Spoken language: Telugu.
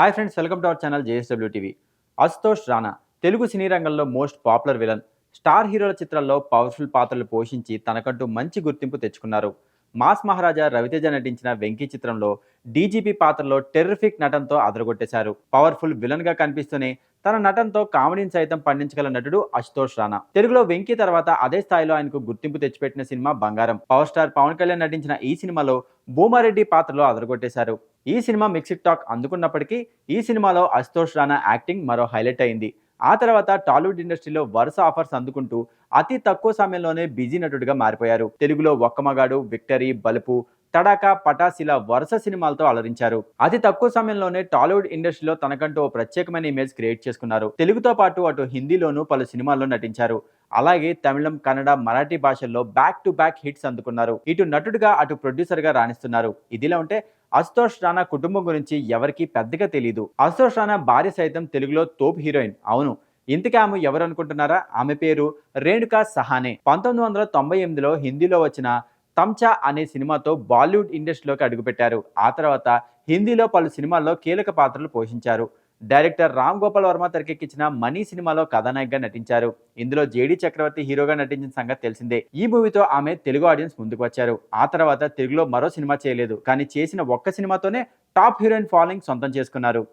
Hi friends, welcome to our channel JSW TV. Ashutosh Rana Telugu సినీ రంగంలో మోస్ట్ పాపులర్ విలన్. స్టార్ హీరోల చిత్రాల్లో పవర్ఫుల్ పాత్రలు పోషించి తనకంటూ మంచి గుర్తింపు తెచ్చుకున్నారు. మాస్ మహారాజా రవితేజ నటించిన వెంకీ చిత్రంలో డీజీపీ పాత్రలో టెర్రిఫిక్ నటనతో అదరగొట్టేశారు. పవర్ఫుల్ విలన్ గా కనిపిస్తూనే తన నటనతో కామెడీని సైతం పండించగల నటుడు అశుతోష్ రాణా. తెలుగులో వెంకీ తర్వాత అదే స్థాయిలో ఆయనకు గుర్తింపు తెచ్చిపెట్టిన సినిమా బంగారం. పవర్ స్టార్ పవన్ కళ్యాణ్ నటించిన ఈ సినిమాలో భూమారెడ్డి పాత్రలో అదరగొట్టేశారు. ఈ సినిమా మిక్స్డ్ టాక్ అందుకున్నప్పటికీ ఈ సినిమాలో అశుతోష్ రాణా యాక్టింగ్ మరో హైలైట్ అయింది. ఆ తర్వాత టాలీవుడ్ ఇండస్ట్రీలో వరుస ఆఫర్స్ అందుకుంటూ అతి తక్కువ సమయంలోనే బిజీ నటుడిగా మారిపోయారు. తెలుగులో ఒక్కమగాడు, విక్టరీ, బలుపు, తడాకా, పటాస్ ఇలా వరుస సినిమాలతో అలరించారు. అతి తక్కువ సమయంలోనే టాలీవుడ్ ఇండస్ట్రీలో తనకంటూ ఓ ప్రత్యేకమైన ఇమేజ్ క్రియేట్ చేసుకున్నారు. తెలుగుతో పాటు అటు హిందీలోనూ పలు సినిమాల్లో నటించారు. అలాగే తమిళం, కన్నడ, మరాఠీ భాషల్లో బ్యాక్ టు బ్యాక్ హిట్స్ అందుకున్నారు. ఇటు నటుడిగా అటు ప్రొడ్యూసర్ గా రాణిస్తున్నారు. ఇదిలా ఉంటే అశుతోష్ రాణా కుటుంబం గురించి ఎవరికీ పెద్దగా తెలియదు. అశుతోష్ రాణా భార్య సైతం తెలుగులో తోపు హీరోయిన్. అవును, ఇంతకీ ఆమె ఎవరు అనుకుంటున్నారా? ఆమె పేరు రేణుకా సహానే. 1998లో హిందీలో వచ్చిన తమ్చా అనే సినిమాతో బాలీవుడ్ ఇండస్ట్రీలోకి అడుగుపెట్టారు. ఆ తర్వాత హిందీలో పలు సినిమాల్లో కీలక పాత్రలు పోషించారు. డైరెక్టర్ రామ్ గోపాల్ వర్మ తెరకెక్కించిన మనీ సినిమాలో కథానాయికగా నటించారు. ఇందులో జేడి చక్రవర్తి హీరోగా నటించిన సంగతి తెలిసిందే. ఈ మూవీతో ఆమె తెలుగు ఆడియన్స్ ముందుకు వచ్చారు. ఆ తర్వాత తెలుగులో మరో సినిమా చేయలేదు, కానీ చేసిన ఒక్క సినిమాతోనే టాప్ హీరోయిన్ ఫాలోయింగ్ సొంతం చేసుకున్నారు.